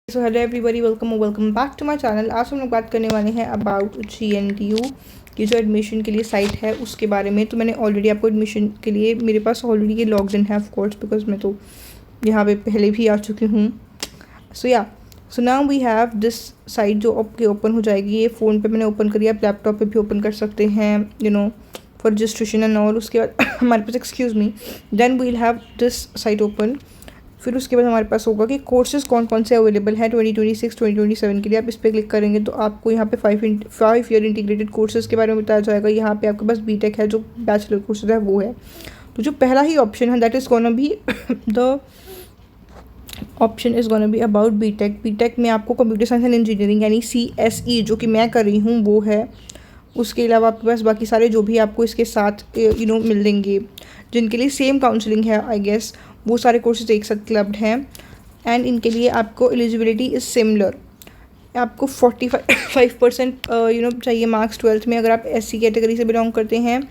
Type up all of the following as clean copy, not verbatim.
So hello everybody, welcome back to my channel. आज हम लोग बात करने वाले हैं अबाउट GNDU की जो एडमिशन के लिए साइट है उसके बारे में। तो मैंने ऑलरेडी आपको एडमिशन के लिए, मेरे पास ऑलरेडी ये लॉग्ड इन है ऑफ कोर्स, बिकॉज मैं तो यहाँ पे पहले भी आ चुकी हूँ। So now we have this site जो आपके ओपन हो जाएगी। ये फ़ोन पे मैंने ओपन करी, आप लैपटॉप पे भी ओपन कर सकते हैं फॉर रजिस्ट्रेशन एंड ऑल। उसके बाद हमारे पास excuse me, then we'll have this site open. फिर उसके बाद हमारे पास होगा कि कोर्सेज़ कौन कौन से अवेलेबल हैं 2026-2027 के लिए। आप इस पर क्लिक करेंगे तो आपको यहाँ पे 5 ईयर इंटीग्रेटेड कोर्सेज़ के बारे में बताया जाएगा। यहाँ पे आपके पास बीटेक है, जो बैचलर कोर्सेज है वो है। तो जो पहला ही ऑप्शन है that is gonna be the option is gonna be about BTech. BTech में आपको कंप्यूटर साइंस एंड इंजीनियरिंग यानी CSE जो कि मैं कर रही हूँ वो है। उसके अलावा आपके पास बाकी सारे जो भी आपको इसके साथ मिलेंगे, जिनके लिए सेम काउंसलिंग है आई गेस, वो सारे कोर्सेज एक साथ क्लब्ड हैं। एंड इनके लिए आपको एलिजिबिलिटी इज़ सिमिलर। आपको 45% चाहिए मार्क्स 12th में, अगर आप SC कैटेगरी से बिलोंग करते हैं।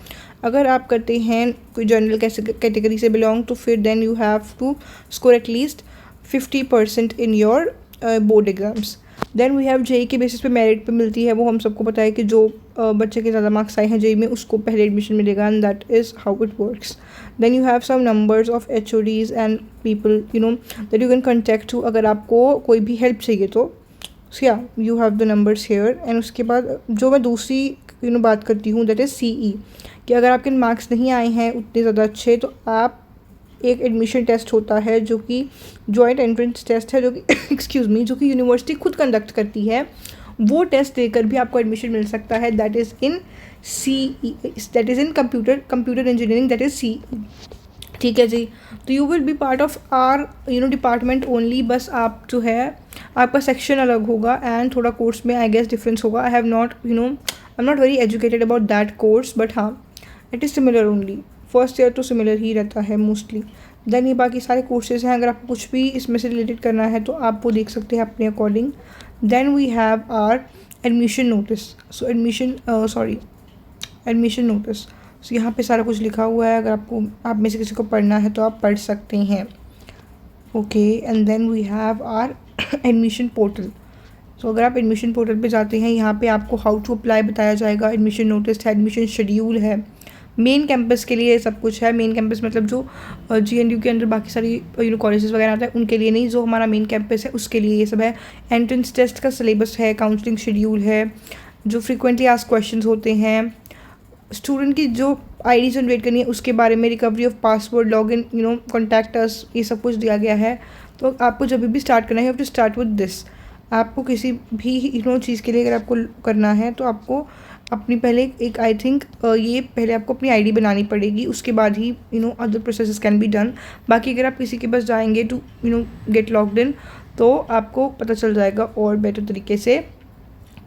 अगर आप करते हैं कोई जनरल कैटेगरी से बिलोंग, तो फिर then you have to score at least 50% in your board exams. Then we have JEE के बेसिस पे मेरिट पे मिलती है। वो हम सबको पता है कि जो बच्चे के ज़्यादा मार्क्स आए हैं JEE में उसको पहले एडमिशन मिलेगा, and that is how it works. Then you have some numbers of HODs and people that you can contact to, अगर आपको कोई भी हेल्प चाहिए तो। या you have the numbers here. And उसके बाद जो मैं दूसरी बात करती हूँ दैट इज़ CE, कि अगर आपके मार्क्स नहीं आए हैं उतने ज़्यादा अच्छे, तो आप एक एडमिशन टेस्ट होता है जो कि जॉइंट एंट्रेंस टेस्ट है, जो कि एक्सक्यूज़ मी, जो कि यूनिवर्सिटी खुद कंडक्ट करती है। वो टेस्ट देकर भी आपको एडमिशन मिल सकता है। That is in CE, that is in computer engineering, that is CE। ठीक है जी। तो you will be part of our department only. बस आप जो है आपका सेक्शन अलग होगा एंड थोड़ा कोर्स में आई गेस डिफरेंस होगा। I have not I am not very educated about that course, but हाँ it is similar only. First year तो सिमिलर ही रहता है मोस्टली। देन ये बाकी सारे कोर्सेज हैं, अगर आपको कुछ भी इसमें से रिलेटेड करना है तो आप वो देख सकते हैं अपने according. Then we have our admission notice. So admission notice. So यहाँ पे सारा कुछ लिखा हुआ है, अगर आप में से किसी को पढ़ना है तो आप पढ़ सकते हैं। Okay, and then we have our admission portal. So अगर आप एडमिशन पोर्टल पे जाते हैं, यहाँ पे आपको हाउ टू अप्लाई बताया जाएगा। एडमिशन नोटिस है, एडमिशन शेड्यूल है, मेन कैंपस के लिए सब कुछ है। मेन कैंपस मतलब जो GNDU के अंदर बाकी सारी कॉलेजेस वगैरह आता है उनके लिए नहीं, जो हमारा मेन कैंपस है उसके लिए ये सब है। एंट्रेंस टेस्ट का सिलेबस है, काउंसलिंग शेड्यूल है, जो फ्रीक्वेंटली आस्क्ड क्वेश्चंस होते हैं, स्टूडेंट की जो ID जनरेट करनी है उसके बारे में, recovery of password, login contact us, ये सब कुछ दिया गया है। तो आपको जब भी स्टार्ट करना है you have to start with this. आपको किसी भी चीज़ के लिए अगर आपको करना है तो आपको अपनी पहले एक आई थिंक ये पहले आपको अपनी ID बनानी पड़ेगी, उसके बाद ही other processes can be done. बाकी अगर आप किसी के पास जाएंगे टू गेट लॉग्ड इन तो आपको पता चल जाएगा और बेटर तरीके से।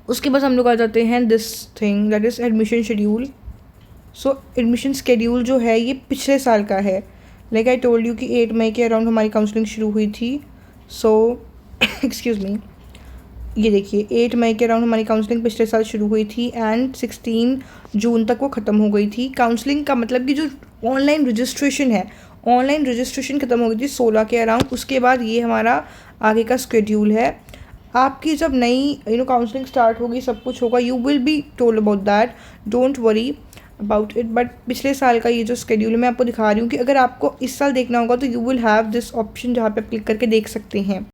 उसके बाद हम लोग आ जाते हैं this thing that is admission schedule. So admission schedule जो है ये पिछले साल का है। लाइक आई टोल्ड यू कि 8 मई के अराउंड हमारी काउंसलिंग शुरू हुई थी। सो एक्सक्यूज़ मी, ये देखिए 8 मई के अराउंड हमारी काउंसलिंग पिछले साल शुरू हुई थी एंड 16 जून तक वो ख़त्म हो गई थी। काउंसलिंग का मतलब कि जो ऑनलाइन रजिस्ट्रेशन है, ऑनलाइन रजिस्ट्रेशन ख़त्म हो गई थी 16 के अराउंड। उसके बाद ये हमारा आगे का स्केड्यूल है। आपकी जब नई काउंसलिंग स्टार्ट होगी, सब कुछ होगा, you will be told about that, don't worry about it. But पिछले साल का ये जो स्केड्यूल है मैं आपको दिखा रही हूँ कि अगर आपको इस साल देखना होगा तो you will have this option जहाँ पे आप क्लिक करके देख सकते हैं।